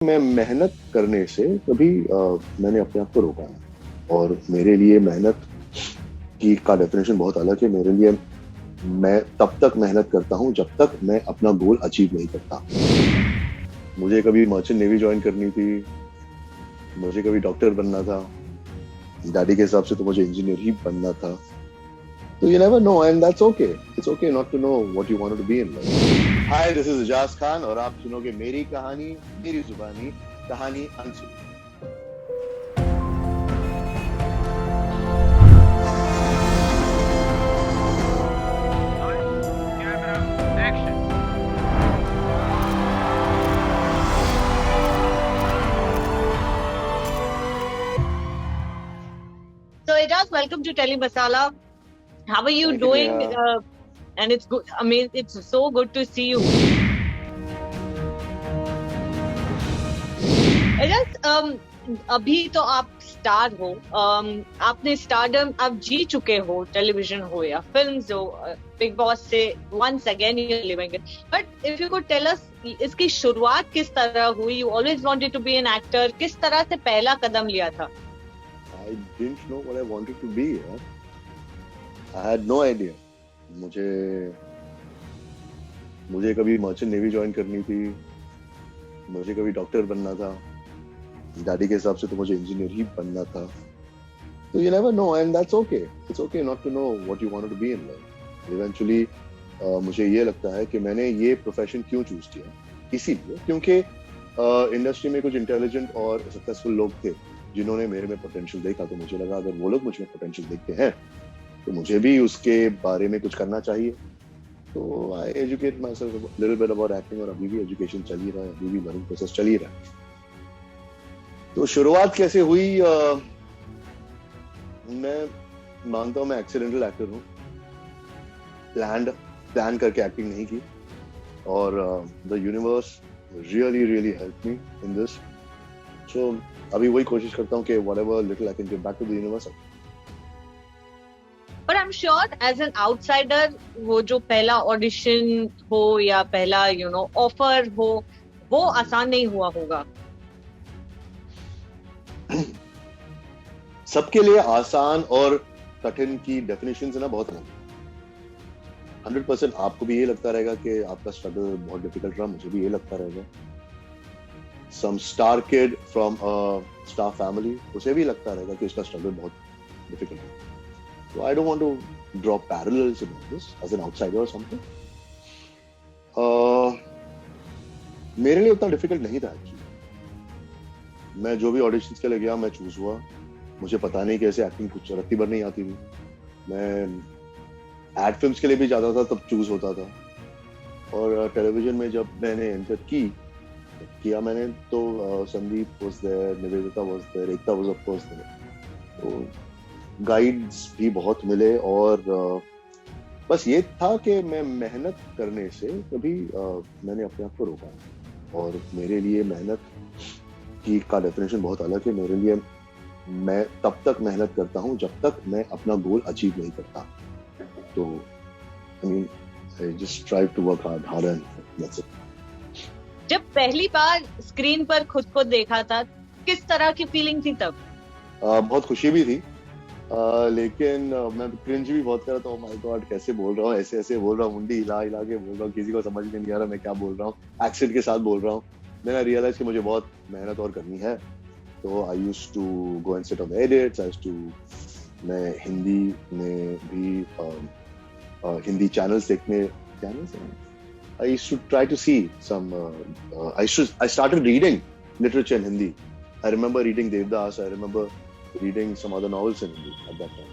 मैं मेहनत करने से कभी मैंने अपने आप को रोका है। और मेरे लिए मेहनत की का डेफिनेशन बहुत अलग है। मेरे लिए मैं तब तक मेहनत करता हूँ जब तक मैं अपना गोल अचीव नहीं करता। मुझे कभी मर्चेंट नेवी ज्वाइन करनी थी, मुझे कभी डॉक्टर बनना था, डैडी के हिसाब से तो मुझे इंजीनियर ही बनना था। तो you never know and that's okay. It's okay not to know what you want to be in life. Hi, this is Ijaz Khan और आप सुनोगे मेरी कहानी, मेरी जुबानी, कहानी अनसुनी। So Ijaz, welcome to Tele Masala. How are you Thank you, doing? Neha. And it's good. I mean, it's so good to see you. Ijaz, अभी तो आप स्टार हो. आपने स्टारडम आप जी चुके हो, टेलीविजन हो या फिल्म्स हो. बिग बॉस से once again you're living it. But if you could tell us, इसकी शुरुआत किस तरह हुई? You always wanted to be an actor. किस तरह से पहला कदम लिया था? I didn't know what I wanted to be. यार, I had no idea. मुझे कभी मर्चेंट नेवी ज्वाइन करनी थी, मुझे कभी डॉक्टर बनना था, डैडी के हिसाब से तो मुझे इंजीनियर ही बनना था। तो you never know and that's okay. It's okay not to know what you want to be in life. Eventually मुझे ये लगता है कि मैंने ये प्रोफेशन क्यों चूज किया, इसीलिए क्योंकि इंडस्ट्री में कुछ इंटेलिजेंट और सक्सेसफुल लोग थे जिन्होंने मेरे में पोटेंशियल देखा। तो मुझे लगा अगर वो लोग मुझ में पोटेंशियल देखते हैं तो मुझे भी उसके बारे में कुछ करना चाहिए। तो I educate myself little bit about acting और अभी भी एजुकेशन चल ही रहा है, अभी भी लर्निंग प्रोसेस चल ही रहा है। तो शुरुआत कैसे हुई? मैं मानता हूँ मैं एक्सीडेंटल एक्टर हूँ। प्लान करके एक्टिंग नहीं की और the universe really really help me in this. So अभी वही कोशिश करता हूँ कि whatever little I can give back to the universe. But I'm sure as an outsider, वो जो पहला ऑडिशन हो या पहला ऑफर हो, वो आसान नहीं हुआ होगा. सबके लिए आसान और कठिन की डेफिनेशन है ना बहुत अलग। 100% आपको भी ये लगता रहेगा कि आपका स्ट्रगल बहुत डिफिकल्ट रहा, मुझे भी ये लगता रहेगा। Some star kid from a star family, उसे भी लगता रहेगा कि उसका स्ट्रगल बहुत डिफिकल्ट है। So I don't want to draw parallels about this as an outsider or something. मेरे लिए उतना डिफिकल्ट नहीं था एक्चुअली। मैं जो भी ऑडिशंस के लिए गया मैं चूज हुआ। मुझे पता नहीं कैसे एक्टिंग कुछ रत्ती भर नहीं आती थी। मैं एड फिल्म्स के लिए भी जाता था तब चूज होता था। और टेलीविजन में जब मैंने एंटर किया मैंने तो Sandeep was there, Nivedita was there, Ekta was of course there. तो गाइड्स भी बहुत मिले और बस ये था कि मैं मेहनत करने से कभी मैंने अपने आप को रोका। और मेरे लिए मेहनत की का डेफिनेशन बहुत अलग है। मेरे लिए मैं तब तक मेहनत करता हूँ जब तक मैं अपना गोल अचीव नहीं करता। तो I mean I just try to work hard and that's it. जब पहली बार स्क्रीन पर खुद को देखा था, किस तरह की फीलिंग थी तब? बहुत खुशी भी थी। लेकिन मैं क्रिंज भी बहुत कर रहा था। ओह माय गॉड, कैसे बोल रहा हूँ, ऐसे ऐसे बोल रहा हूँ, मुंडी हिला हिला के बोल रहा हूँ, किसी को समझ में नहीं आ रहा मैं क्या बोल रहा हूँ, एक्सेंट के साथ बोल रहा हूँ। मैंने रियलाइज कि मुझे बहुत मेहनत और करनी है। तो I used to go and sit on the edits. मैं हिंदी में भी हिंदी चैनल्स देखने I used to try to see some I started reading literature in Hindi. I remember reading Devdas. I remember reading some other novels in Hindi at that time.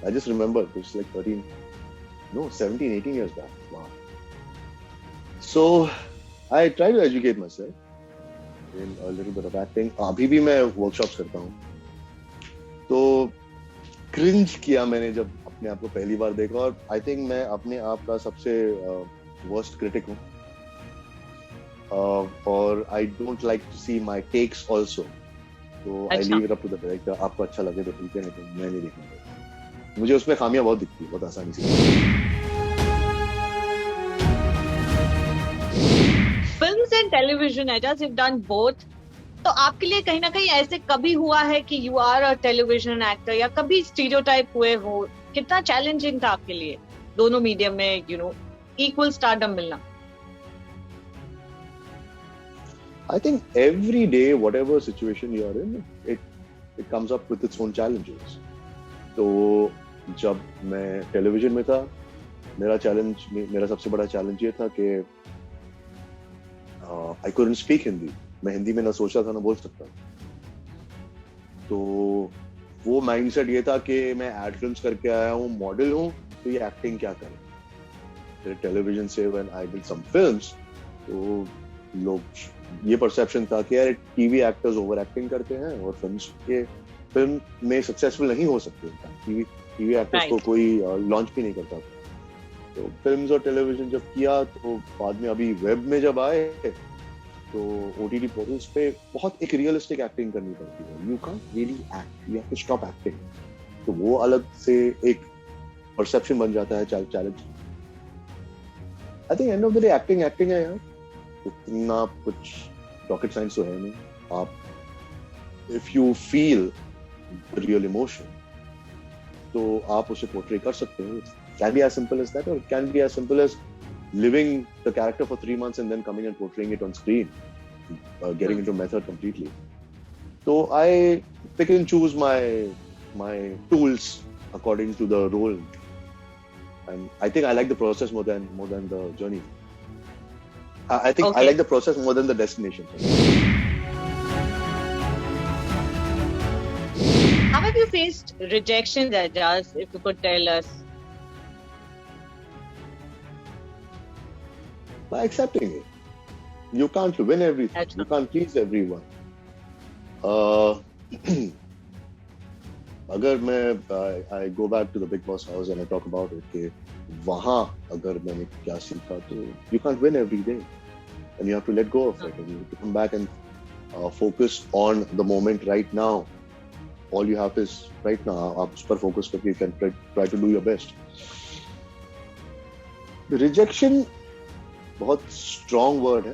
I just remember it was like 17, 18 years back. Wow. So I try to educate myself in a little bit of acting. अभी भी मैं workshops करता हूँ। तो cringe किया मैंने जब अपने आप को पहली बार देखा। और I think मैं अपने आप का सबसे worst critic हूँ। और I don't like to see my takes also. तो I leave it up to the director. आपको अच्छा लगे तो ठीक है, नहीं तो मैं नहीं देखूंगा। मुझे उसमें खामियां बहुत दिखती है, बहुत आसानी से। Films and television Ejaz, you've done both. तो आपके लिए कहीं ना कहीं ऐसे कभी हुआ है कि you are a television actor, या कभी स्टीरियोटाइप हुए हो? कितना चैलेंजिंग था आपके लिए दोनों मीडियम में इक्वल स्टारडम मिलना? I think every day, whatever situation you are in, it comes up with its own challenges. तो जब मैं टेलीविजन में था, मेरा सबसे बड़ा चैलेंज ये था कि I couldn't speak हिंदी. मैं हिंदी में ना सोचता था ना बोल सकता. तो वो माइंडसेट ये था कि मैं एड फिल्म्स करके आया हूँ, मॉडल हूँ, तो ये एक्टिंग क्या करें. फिर टेलीविजन से when I did some films, तो लोग ये परसेप्शन था कि यार टीवी एक्टर्स ओवर एक्टिंग करते हैं और फिल्म में सक्सेसफुल नहीं हो सकते. टीवी एक्टर्स को कोई लॉन्च भी नहीं करता था. तो फिल्म्स और टेलीविजन जब किया, तो बाद में अभी वेब में जब आए, तो ओटीटी पोर्टल्स पे बहुत एक रियलिस्टिक एक्टिंग करनी पड़ती है. You can't really act, you have to stop acting. तो वो अलग से एक परसेप्शन बन जाता है, challenge. I think end of the day acting है यार. इतना कुछ रॉकेट साइंस तो है नहीं. आप if you feel real emotion, तो आप उसे पोर्ट्रे कर सकते हो. Can be as simple as that, और can be as simple as living the character for 3 months and then coming and portraying it on screen, getting into method completely. So I pick and choose my tools according to the role, and I think I like the process more than the journey. I think okay. I like the process more than the destination. How have you faced rejections, Ajaz, if you could tell us? By accepting it. You can't win everything. You can't please everyone. अगर मैं I go back to the Big Boss house and I talk about it, कि वहाँ अगर मैंने क्या सीखा, तो you can't win every day, and you have to let go of it, and you have to come back and focus on the moment right now. All you have is right now. आप उस पर focus करके you can try to do your best. The rejection बहुत strong word है.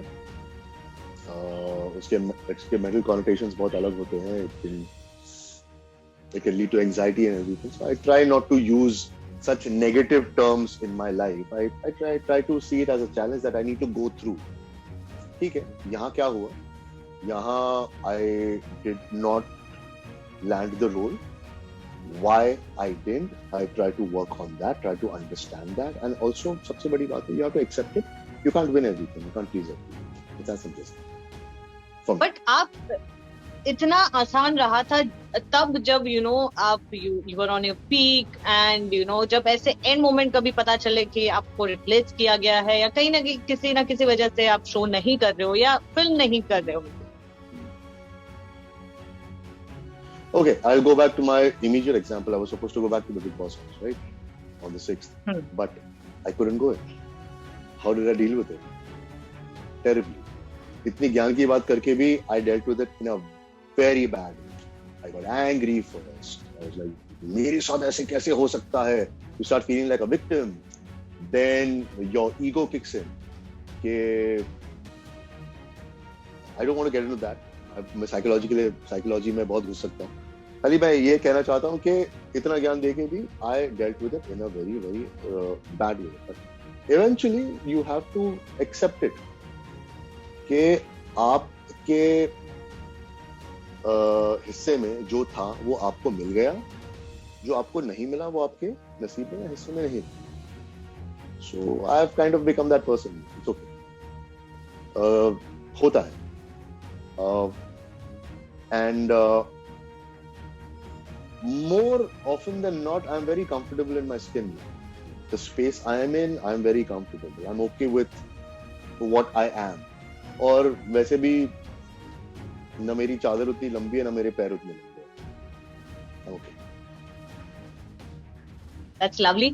उसके mental connotations बहुत अलग होते हैं. It can lead to anxiety and everything. So I try not to use such negative terms in my life. I try to see it as a challenge that I need to go through. ठीक है, यहाँ क्या हुआ? यहाँ I did not land the role. Why I didn't? I try to work on that. Try to understand that. And also सबसे बड़ी बात है, you have to accept it. You can't win everything. You can't please everyone. It's as simple as that. But आप इतना आसान रहा था तब जब आप you were on your peak, and जब ऐसे एंड मोमेंट कभी पता चले कि आपको रिप्लेस किया गया है, या कहीं ना किसी वजह से आप शो नहीं कर रहे हो या फिल्म नहीं कर रहे हो. Okay, I'll go back to my immediate example. I was supposed to go back to the Big Boss house, right? On the 6th. But I couldn't go in. How did I deal with it? Terribly. इतनी ज्ञान की बात करके भी I dealt with it in a very bad way. I got angry first. I was like, मेरे साथ ऐसे कैसे हो सकता है? You start feeling like a victim. Then your ego kicks in. कि I don't want to get into that. मैं psychology में बहुत घुस सकता हूँ. खाली मैं ये कहना चाहता हूँ कि इतना ज्ञान देके भी I dealt with it in a very very bad way. But eventually you have to accept it कि आपके हिस्से में जो था वो आपको मिल गया, जो आपको नहीं मिला वो आपके नसीब में हिस्से में नहीं. So I have kind of become that person. It's okay. होता है. And more often than not, I'm very comfortable in my skin. The space I am in, I'm very comfortable. I'm okay with what I am. और वैसे भी न मेरी चादर उतनी लंबी है, न मेरे पैर उतने लंबे हैं. Okay. That's lovely.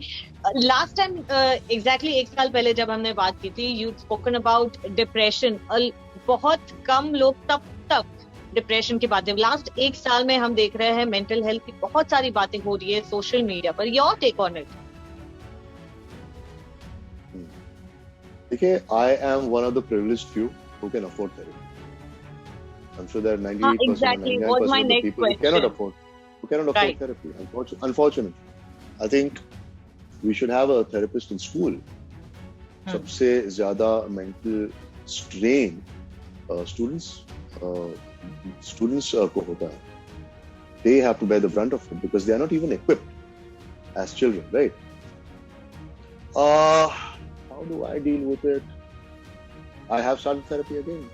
Last time, exactly एक साल पहले जब हमने बात की थी, you'd spoken about depression. बहुत कम लोग तब तक डिप्रेशन की बातें. लास्ट एक साल में हम देख रहे हैं मेंटल हेल्थ की बहुत सारी बातें हो रही है सोशल मीडिया पर. Your take on it? देखिए, I am one of the privileged few who can afford therapy. I'm sure there are 98% or exactly. Was 99% my of the next people who question. cannot afford Right. therapy. Unfortunately, I think we should have a therapist in school. सबसे ज़्यादा mental strain students को होता है. They have to bear the brunt of it because they are not even equipped as children, right? How do I deal with it? I have started therapy again.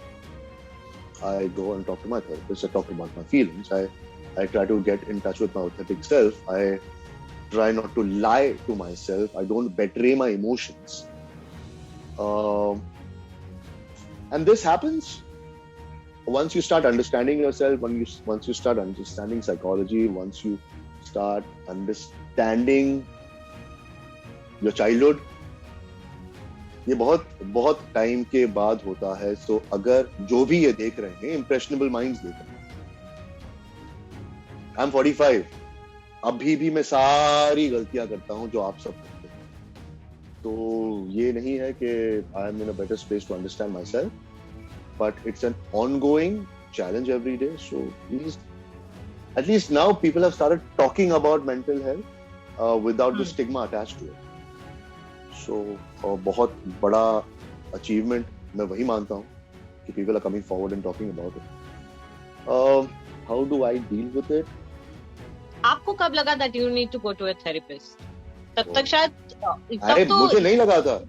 I go and talk to my therapist. I talk about my feelings. I try to get in touch with my authentic self. I try not to lie to myself. I don't betray my emotions. And this happens once you start understanding yourself, once you start understanding psychology, once you start understanding your childhood. ये बहुत time के बाद होता है. सो अगर जो भी ये देख रहे हैं, impressionable minds देख रहे हैं. I'm 45. अभी भी मैं सारी गलतियां करता हूं जो आप सब करते हैं. तो ये नहीं है कि I am in a better space to understand myself. But it's an ongoing challenge every day. So please, at least now people have started talking about mental health without the stigma attached to it. So बहुत बड़ा achievement मैं वही मानता हूँ कि people are coming forward and talking about it. How do I deal with it? आपको कब लगा that you need to go to a therapist? तब तक शायद अरे मुझे नहीं लगा था.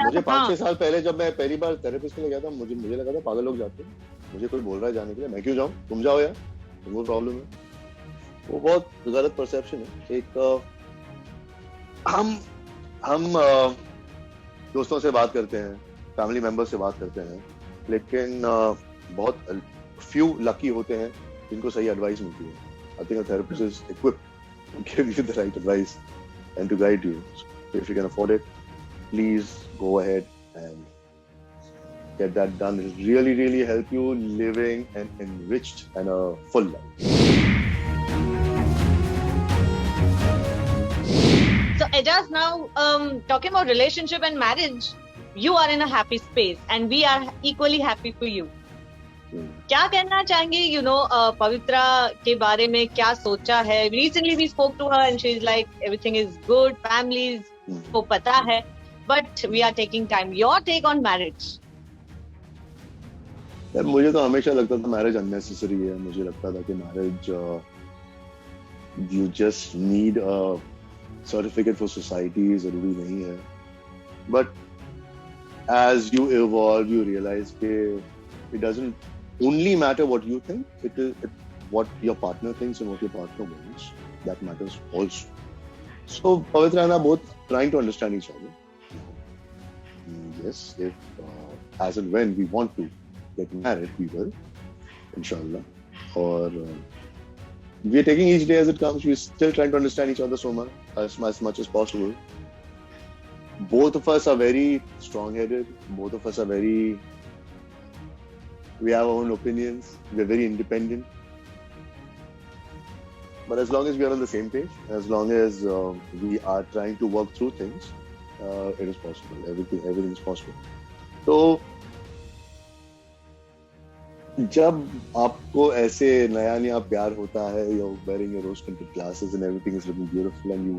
मुझे 5-6 साल पहले जब मैं पहली बार थेरेपिस्ट के लिए गया था, मुझे लगा था पागल लोग जाते हैं. मुझे कोई बोल रहा है जाने के लिए, मैं क्यों जाऊं? तुम जाओ यार, वो प्रॉब्लम है. वो बहुत गलत परसेप्शन है. एक हम दोस्तों से बात करते हैं, फैमिली मेंबर से बात करते हैं, लेकिन बहुत फ्यू लकी होते हैं जिनको सही एडवाइस मिलती है. I think a therapist is equipped to give you the right advice and to guide you. So if you can afford it, please go ahead and get that done. It will really, really help you living an enriched and a full life. So Ajaz, now talking about relationship and marriage, you are in a happy space and we are equally happy for you. क्या कहना चाहेंगे पवित्रा के बारे में, क्या सोचा है? Recently we spoke to her and she's like everything is good, families को पता है, but we are taking time. Your take on marriage? यार मुझे तो हमेशा लगता था मैरिज अननेसेसरी है. मुझे लगता था कि marriage you just need a certificate for society, जरूरी नहीं है. But as you evolve, you realize कि it doesn't only matter what you think. It is what your partner thinks and what your partner wants. That matters also. So Pavitra and I both trying to understand each other. Yes, if as and when we want to get married, we will, inshallah. Or we are taking each day as it comes. We're still trying to understand each other so much, as much as possible. Both of us are very strong-headed. Both of us are we have our own opinions. We're very independent. But as long as we are on the same page, as long as we are trying to work through things, it is possible. Everything is possible. So, जब आपको ऐसे नया प्यार होता है, you're wearing your rose-tinted glasses and everything is looking beautiful, and you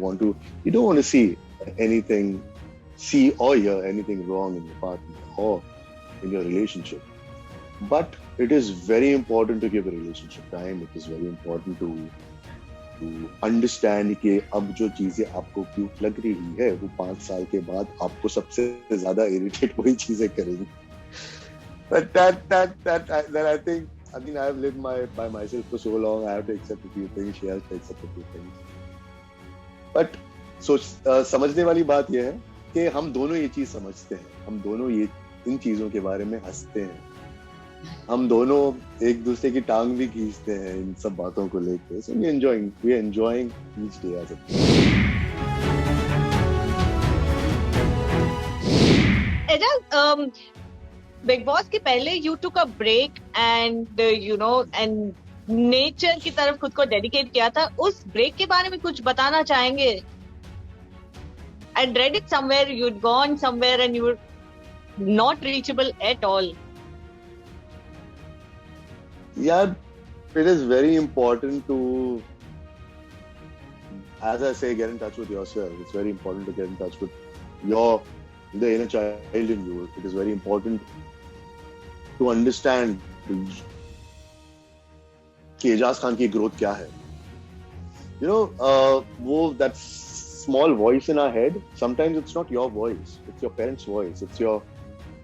don't want to see or hear anything wrong in your partner or in your relationship. But it is very important to give a relationship time. It is very important to understand कि अब जो चीजें आपको cute लग रही है, वो 5 साल के बाद आपको सबसे ज्यादा इरिटेट वही चीजें करेंगी. But that I think I have lived by myself for so long. I have to accept a few things. She has to accept a few things. But समझने वाली बात यह है कि हम दोनों ये चीज समझते हैं. हम दोनों इन चीजों के बारे में हंसते हैं. हम दोनों एक दूसरे की टांग भी खींचते हैं इन सब बातों को लेकर. So we are enjoying each day as a Ajaz, Bigg Boss के पहले you took a break and and nature की तरफ खुद को dedicate किया था. उस break के बारे में कुछ बताना चाहेंगे? I read it somewhere. You'd gone somewhere and you were not reachable at all. Yeah, it is very important to, as I say, get in touch with yourself. It's very important to get in touch with the inner child in you. It is very important to understand कि एजाज खान की growth क्या है. You know, that small voice in our head, sometimes it's not your voice, it's your parents' voice,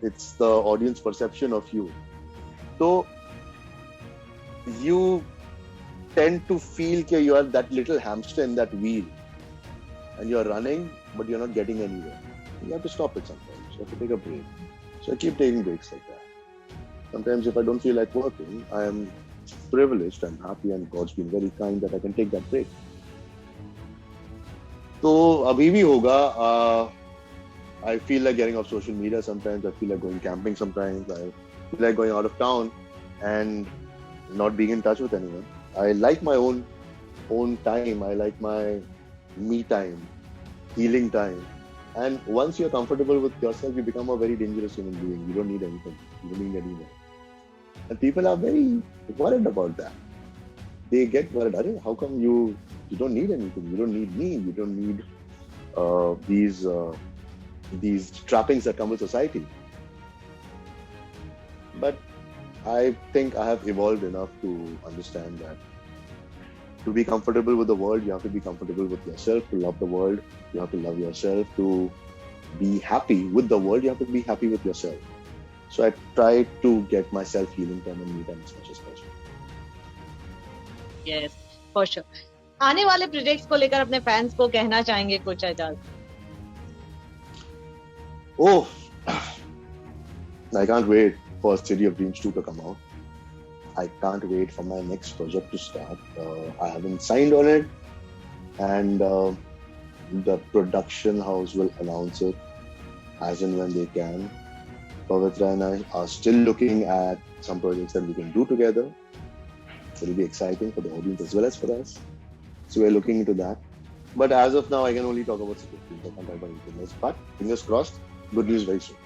it's the audience perception of you. So you tend to feel that you are that little hamster in that wheel and you're running, but you're not getting anywhere. You have to stop it sometimes. You have to take a break. So I keep taking breaks like that. Sometimes if I don't feel like working, I am privileged and happy, and God's been very kind that I can take that break. So abhi bhi hoga. I feel like getting off social media sometimes. I feel like going camping sometimes. I feel like going out of town and not being in touch with anyone. I like my own time. I like my me time, healing time. And once you're comfortable with yourself, you become a very dangerous human being. You don't need anything. You don't need anyone. And people are very worried about that. They get worried. How come you don't need anything? You don't need me. You don't need these trappings that come with society. But I think I have evolved enough to understand that to be comfortable with the world, you have to be comfortable with yourself. To love the world, you have to love yourself. To be happy with the world, you have to be happy with yourself. So I try to get myself healing time and me time as much as possible. Yes, for sure. आने वाले projects को लेकर अपने fans को कहना चाहेंगे कुछ Ejaz? Oh, I can't wait for City of Dreams 2 to come out. I can't wait for my next project to start. I haven't signed on it, and the production house will announce it as and when they can. Pavitra and I are still looking at some projects that we can do together. It will be exciting for the audience as well as for us. So we're looking into that. But as of now, I can only talk about City of Dreams. I can't talk about anything else. But fingers crossed, good news very soon.